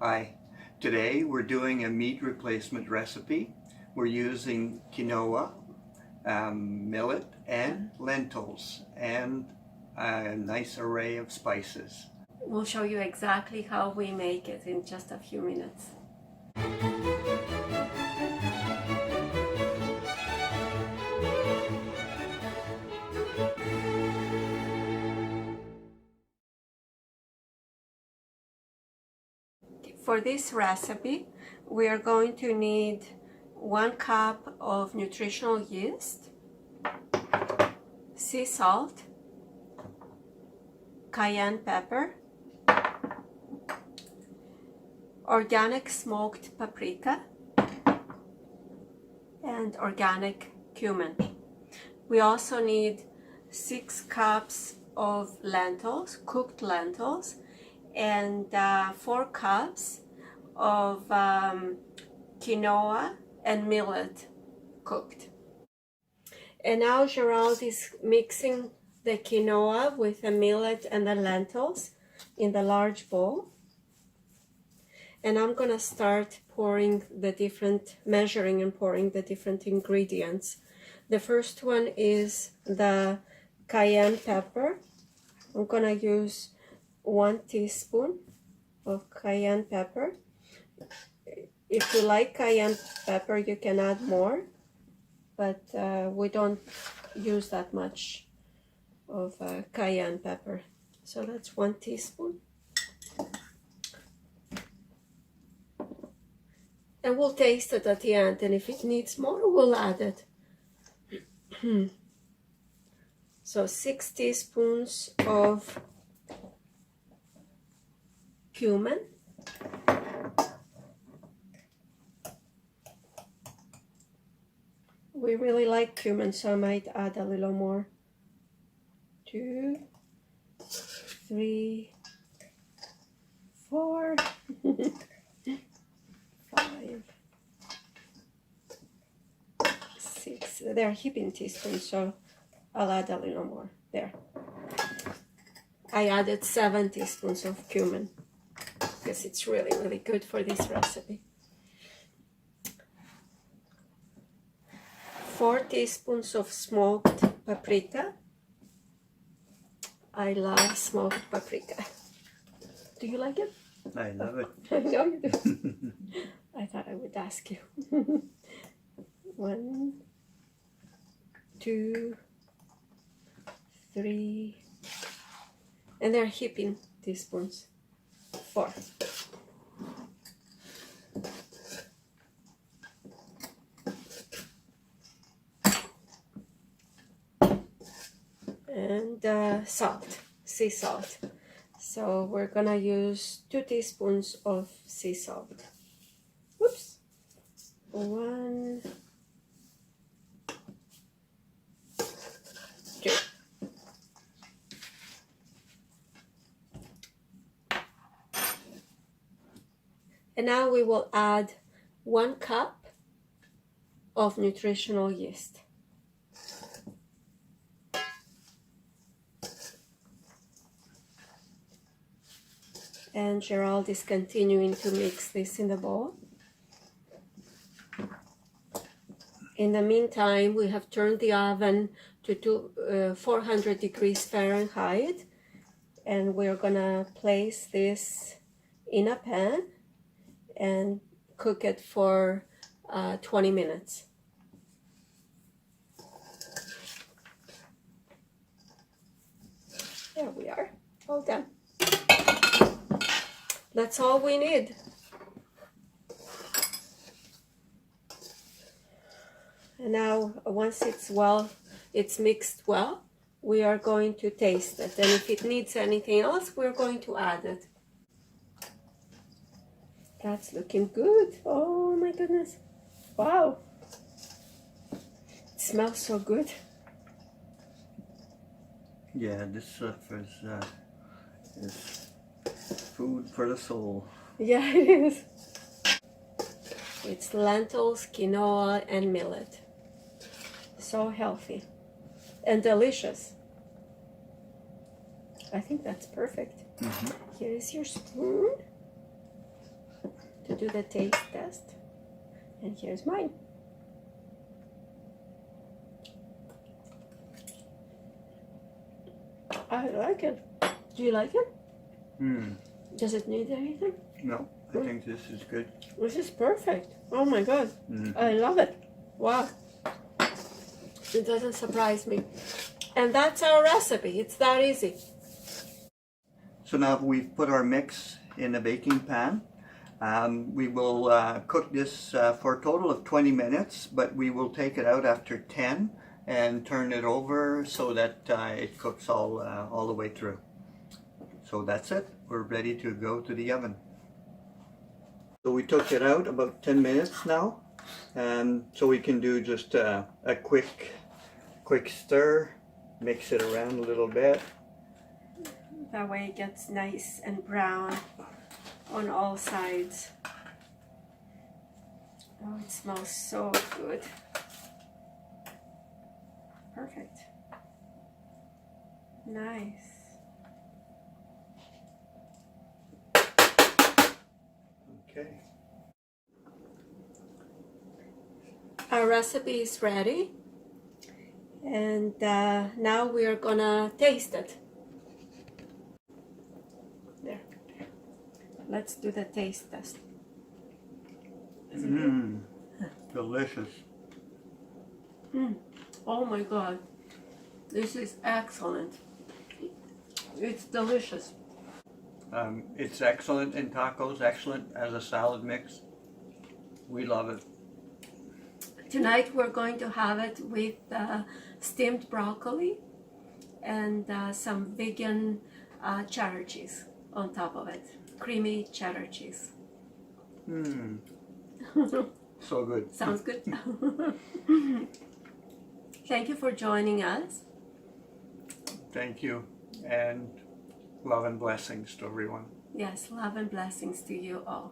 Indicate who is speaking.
Speaker 1: Hi, today we're doing a meat replacement recipe. We're using quinoa, millet and lentils and a nice array of spices.
Speaker 2: We'll show you exactly how we make it in just a few minutes. For this recipe, we are going to need 1 cup of nutritional yeast, sea salt, cayenne pepper, organic smoked paprika, and organic cumin. We also need 6 cups of lentils, cooked lentils, and 4 cups of quinoa and millet cooked. And now Gérald is mixing the quinoa with the millet and the lentils in the large bowl. And I'm gonna start measuring and pouring the different ingredients. The first one is the cayenne pepper. I'm gonna use 1 teaspoon of cayenne pepper. If you like cayenne pepper, you can add more, but we don't use that much of cayenne pepper. So that's 1 teaspoon. And we'll taste it at the end, and if it needs more, we'll add it. So 6 teaspoons of cumin. We really like cumin, so I might add a little more. 2, 3, 4, 5, 6. They're heaping teaspoons, so I'll add a little more. There. I added 7 teaspoons of cumin because it's really, really good for this recipe. 4 teaspoons of smoked paprika. I love smoked paprika. Do you like it?
Speaker 1: I love it.
Speaker 2: I know you do. I thought I would ask you. 1, 2, 3, and they're heaping teaspoons. 4. And salt, sea salt. So we're gonna use 2 teaspoons of sea salt. Whoops. 1, 2. And now we will add 1 cup of nutritional yeast. And Gérald is continuing to mix this in the bowl. In the meantime, we have turned the oven to 400 degrees Fahrenheit, and we're gonna place this in a pan and cook it for 20 minutes. There we are, all done. That's all we need. And now, once it's mixed well, we are going to taste it. And if it needs anything else, we're going to add it. That's looking good. Oh my goodness. Wow. It smells so good.
Speaker 1: Yeah, this stuff is food for the soul.
Speaker 2: Yeah, it is. It's lentils, quinoa, and millet. So healthy and delicious. I think that's perfect. Here is your spoon. to do the taste test. And here's mine. I like it. Do you like it? Does it need anything?
Speaker 1: No, I think this is good.
Speaker 2: This is perfect. Oh my god. I love it. Wow. It doesn't surprise me. And that's our recipe. It's that easy.
Speaker 1: So now we've put our mix in a baking pan. We will cook this for a total of 20 minutes, but we will take it out after 10 and turn it over so that it cooks all the way through. So that's it. We're ready to go to the oven. So we took it out about 10 minutes now, so we can do just a quick stir, mix it around a little bit.
Speaker 2: That way it gets nice and brown on all sides. Oh, it smells so good. Perfect. Nice.
Speaker 1: Okay.
Speaker 2: Our recipe is ready. And now we are gonna taste it. There. Let's do the taste test.
Speaker 1: Delicious.
Speaker 2: Oh my god. This is excellent. It's delicious.
Speaker 1: It's excellent in tacos, excellent as a salad mix. We love it.
Speaker 2: Tonight we're going to have it with steamed broccoli and some vegan cheddar cheese on top of it. Creamy cheddar cheese.
Speaker 1: So good.
Speaker 2: Sounds good. Thank you for joining us.
Speaker 1: Thank you, and love and blessings to everyone.
Speaker 2: Yes, love and blessings to you all.